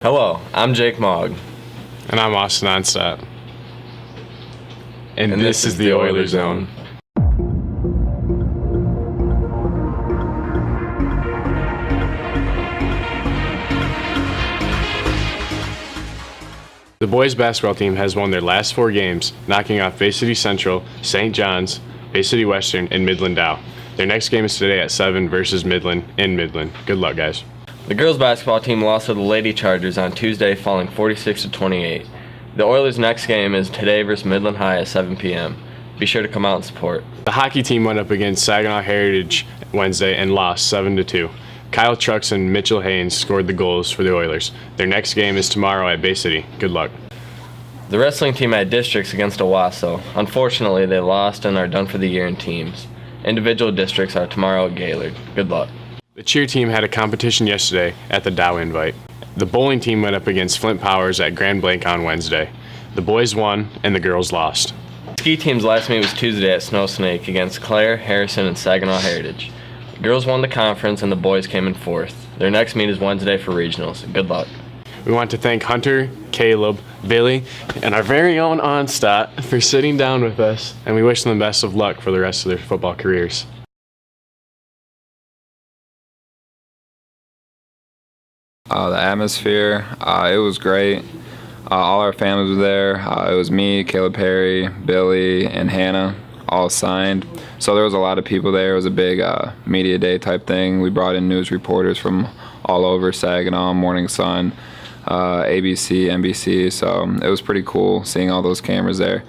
Hello, I'm Jake Mogg. And I'm Austin Onstadt. And this is the Oilers Zone. The boys basketball team has won their last 4 games, knocking off Bay City Central, St. John's, Bay City Western, and Midland Dow. Their next game is today at 7 versus Midland in Midland. Good luck, guys. The girls basketball team lost to the Lady Chargers on Tuesday, falling 46-28. The Oilers' next game is today versus Midland High at 7 p.m. Be sure to come out and support. The hockey team went up against Saginaw Heritage Wednesday and lost 7-2. Kyle Trucks and Mitchell Haynes scored the goals for the Oilers. Their next game is tomorrow at Bay City. Good luck. The wrestling team had districts against Owasso. Unfortunately, they lost and are done for the year in teams. Individual districts are tomorrow at Gaylord. Good luck. The cheer team had a competition yesterday at the Dow Invite. The bowling team went up against Flint Powers at Grand Blanc on Wednesday. The boys won and the girls lost. The ski team's last meet was Tuesday at Snow Snake against Clare, Harrison, and Saginaw Heritage. The girls won the conference and the boys came in 4th. Their next meet is Wednesday for regionals. Good luck. We want to thank Hunter, Caleb, Billy, and our very own Onstadt for sitting down with us, and we wish them the best of luck for the rest of their football careers. The atmosphere, it was great. All our families were there. It was me, Caleb Perry, Billy, and Hannah, all signed. So there was a lot of people there. It was a big media day type thing. We brought in news reporters from all over, Saginaw, Morning Sun, ABC, NBC. So it was pretty cool seeing all those cameras there.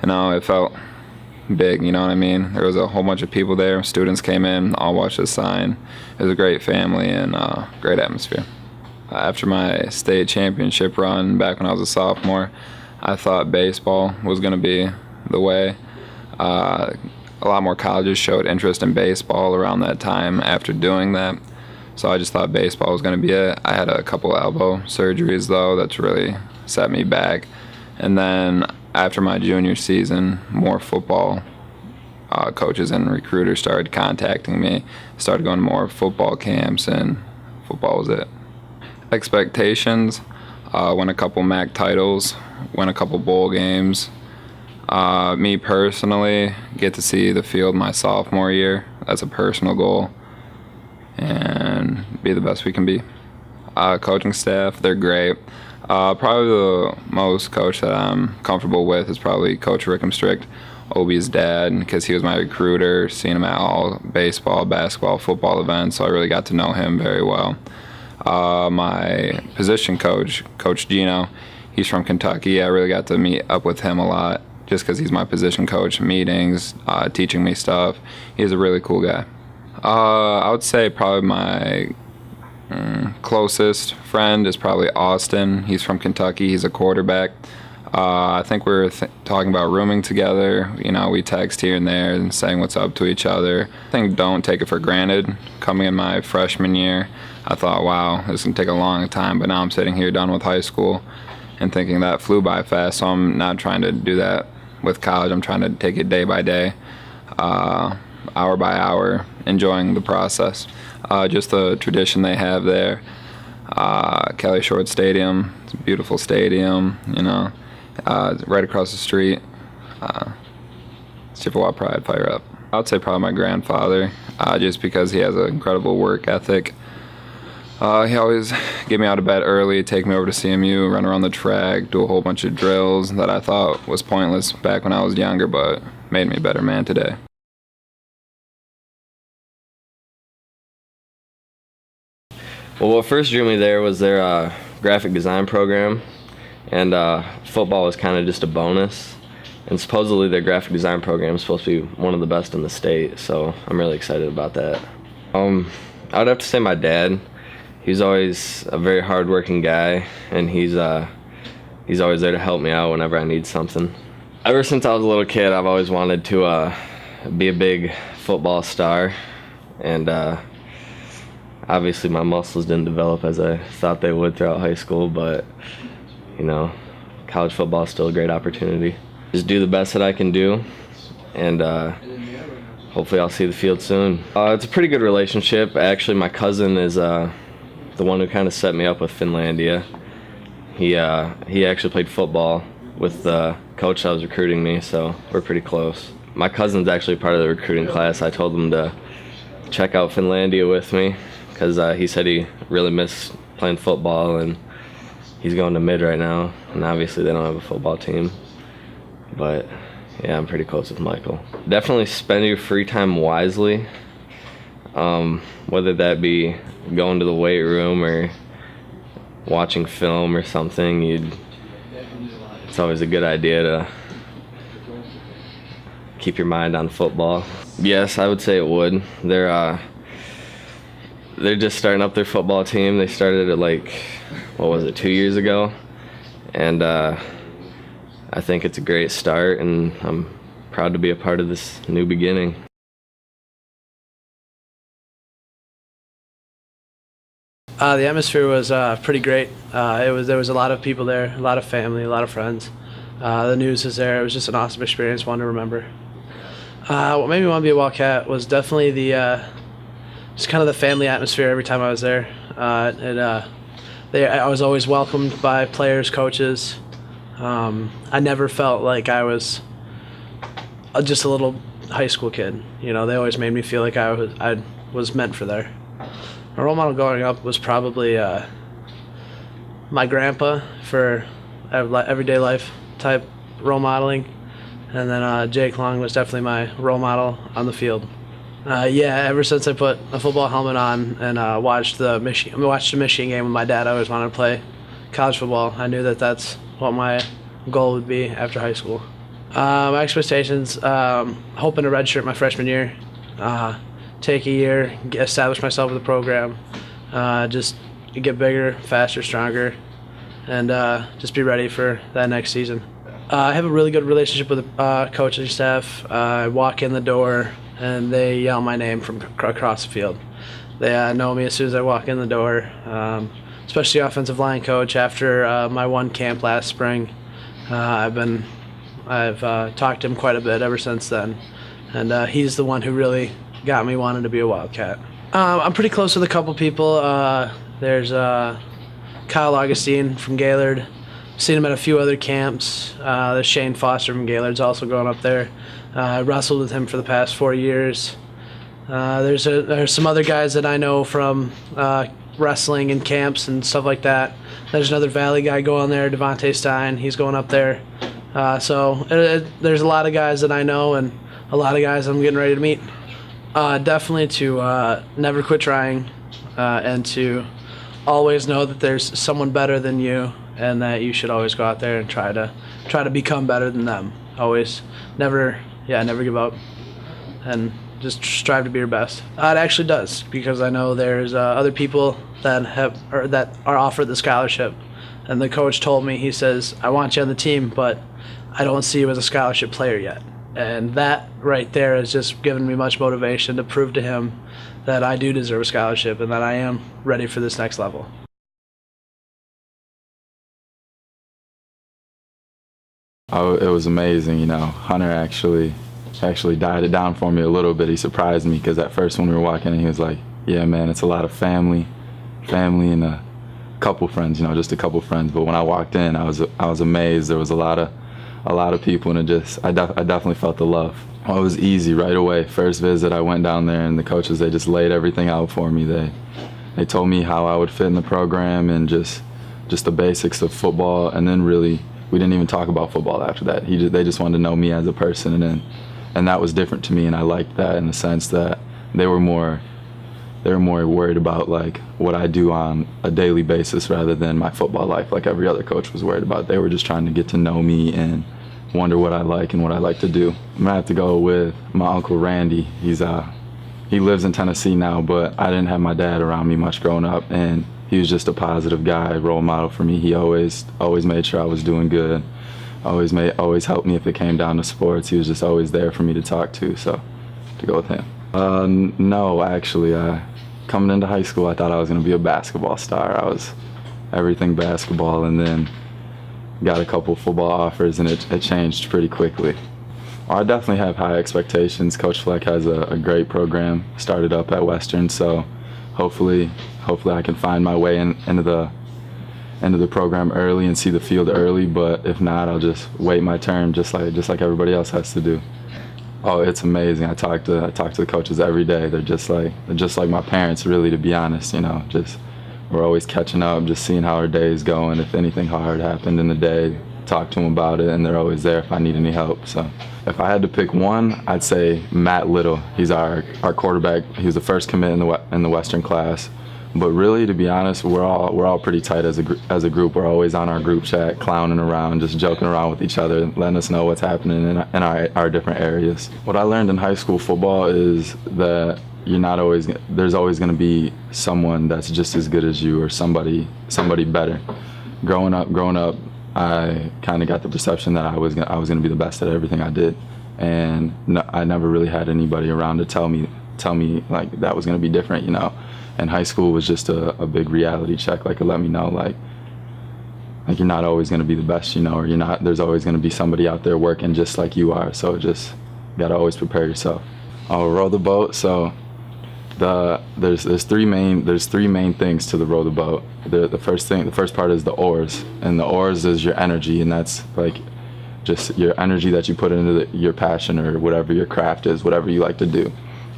It felt big, you know what I mean? There was a whole bunch of people there. Students came in, all watched us sign. It was a great family and great atmosphere. After my state championship run back when I was a sophomore, I thought baseball was going to be the way. A lot more colleges showed interest in baseball around that time after doing that. So I just thought baseball was going to be it. I had a couple elbow surgeries, though, that's really set me back. And then after my junior season, more football coaches and recruiters started contacting me. Started going to more football camps, and football was it. Expectations, win a couple MAC titles, win a couple bowl games. Me personally, get to see the field my sophomore year. That's a personal goal. And be the best we can be. Coaching staff, they're great. Probably the most coach that I'm comfortable with is probably Coach Rickenstrick, Obi's dad, because he was my recruiter, seen him at all baseball, basketball, football events, so I really got to know him very well. My position coach, Coach Gino, he's from Kentucky. I really got to meet up with him a lot just because he's my position coach, meetings, teaching me stuff. He's a really cool guy. I would say probably my closest friend is probably Austin. He's from Kentucky. He's a quarterback. I think we were talking about rooming together. We text here and there and saying what's up to each other. I think don't take it for granted. Coming in my freshman year, I thought, wow, this is going to take a long time, but now I'm sitting here done with high school and thinking that flew by fast, so I'm not trying to do that with college. I'm trying to take it day by day, hour by hour, enjoying the process. Just the tradition they have there. Kelly Short Stadium, it's a beautiful stadium, right across the street. Chippewa Pride, fire up. I would say probably my grandfather, just because he has an incredible work ethic. He always get me out of bed early, take me over to CMU, run around the track, do a whole bunch of drills that I thought was pointless back when I was younger, but made me a better man today. Well, what first drew me there was their graphic design program, and football was kind of just a bonus. And supposedly their graphic design program is supposed to be one of the best in the state, so I'm really excited about that. I would have to say my dad. He's always a very hard-working guy, and he's always there to help me out whenever I need something. Ever since I was a little kid, I've always wanted to be a big football star, and obviously my muscles didn't develop as I thought they would throughout high school, but college football is still a great opportunity. Just do the best that I can do, and hopefully I'll see the field soon. It's a pretty good relationship. Actually, my cousin is the one who kind of set me up with Finlandia, He actually played football with the coach that was recruiting me, so we're pretty close. My cousin's actually part of the recruiting class. I told him to check out Finlandia with me because he said he really missed playing football, and he's going to mid right now, and obviously they don't have a football team. But yeah, I'm pretty close with Michael. Definitely spend your free time wisely, whether that be going to the weight room or watching film or something. It's always a good idea to keep your mind on football. Yes, I would say it would. They're just starting up their football team. They started it like, 2 years ago, and I think it's a great start, and I'm proud to be a part of this new beginning. The atmosphere was pretty great. There was a lot of people there, a lot of family, a lot of friends. The news was there. It was just an awesome experience, one to remember. What made me want to be a Wildcat was definitely just kind of the family atmosphere every time I was there. I was always welcomed by players, coaches. I never felt like I was just a little high school kid. They always made me feel like I was meant for there. My role model growing up was probably my grandpa for everyday life type role modeling, and then Jake Long was definitely my role model on the field. Ever since I put a football helmet on and watched the Michigan game with my dad, I always wanted to play college football. I knew that that's what my goal would be after high school. My expectations, hoping to redshirt my freshman year. Take a year, establish myself with the program, just get bigger, faster, stronger, and just be ready for that next season. I have a really good relationship with the coaching staff. I walk in the door and they yell my name from across the field. They know me as soon as I walk in the door, especially the offensive line coach. After my one camp last spring, I've talked to him quite a bit ever since then, and he's the one who really got me wanting to be a Wildcat. I'm pretty close with a couple people. There's Kyle Augustine from Gaylord. Seen him at a few other camps. There's Shane Foster from Gaylord's also going up there. I wrestled with him for the past 4 years. There's some other guys that I know from wrestling and camps and stuff like that. There's another Valley guy going there, Devontae Stein. He's going up there. There's a lot of guys that I know and a lot of guys I'm getting ready to meet. Definitely to never quit trying, and to always know that there's someone better than you, and that you should always go out there and try to become better than them. Always, never give up, and just strive to be your best. It actually does, because I know there's other people that are offered the scholarship, and the coach told me, he says, I want you on the team, but I don't see you as a scholarship player yet. And that right there has just given me much motivation to prove to him that I do deserve a scholarship and that I am ready for this next level. Oh, it was amazing. Hunter actually dialed it down for me a little bit. He surprised me because at first when we were walking in, he was like, yeah, man, it's a lot of family and a couple friends, just a couple friends. But when I walked in, I was amazed. There was a lot of people, and I definitely felt the love. It was easy right away. First visit, I went down there, and the coaches, they just laid everything out for me. They told me how I would fit in the program and just the basics of football, and then really we didn't even talk about football after that. They just wanted to know me as a person, and that was different to me, and I liked that in the sense that they were more worried about like what I do on a daily basis rather than my football life like every other coach was worried about. They were just trying to get to know me and wonder what I like and what I like to do. I'm gonna have to go with my Uncle Randy. He lives in Tennessee now, but I didn't have my dad around me much growing up, and he was just a positive guy, role model for me. He always made sure I was doing good. Always helped me if it came down to sports. He was just always there for me to talk to, so to go with him. No, actually, coming into high school, I thought I was going to be a basketball star. I was everything basketball, and then got a couple football offers, and it changed pretty quickly. I definitely have high expectations. Coach Fleck has a great program started up at Western, so hopefully I can find my way into into the program early and see the field early, but if not, I'll just wait my turn just like everybody else has to do. Oh, it's amazing. I talk to the coaches every day. They're just like my parents, really, to be honest. Just we're always catching up, just seeing how our day is going. If anything hard happened in the day, talk to them about it, and they're always there if I need any help. So if I had to pick one, I'd say Matt Little. He's our quarterback. He was the first commit in the Western class. But really, to be honest, we're all pretty tight as a group. We're always on our group chat, clowning around, just joking around with each other, letting us know what's happening in our different areas. What I learned in high school football is that there's always going to be someone that's just as good as you or somebody better. Growing up, I kind of got the perception that I was going to be the best at everything I did, and I never really had anybody around to tell me like that was going to be different, And high school was just a big reality check. Like, it let me know, like you're not always going to be the best, or you're not. There's always going to be somebody out there working just like you are. So just gotta always prepare yourself. I'll row the boat. So there's three main things to the row the boat. The first part is the oars, and the oars is your energy, and that's like just your energy that you put into your passion or whatever your craft is, whatever you like to do.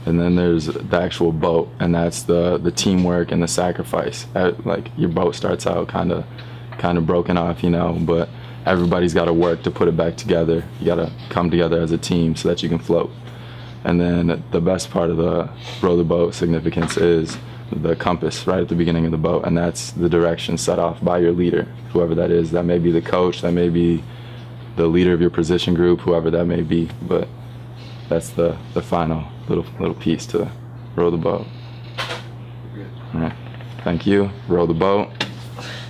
And then there's the actual boat, and that's the teamwork and the sacrifice. Like, your boat starts out kind of broken off, but everybody's got to work to put it back together. You got to come together as a team so that you can float. And then the best part of the row the boat significance is the compass right at the beginning of the boat, and that's the direction set off by your leader, whoever that is. That may be the coach, that may be the leader of your position group, whoever that may be, but that's the final little piece to row the boat. All right. Thank you. Row the boat.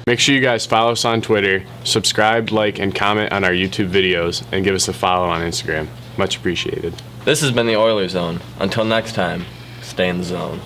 Make sure you guys follow us on Twitter, subscribe, like, and comment on our YouTube videos, and give us a follow on Instagram. Much appreciated. This has been the Oilers Zone. Until next time, stay in the zone.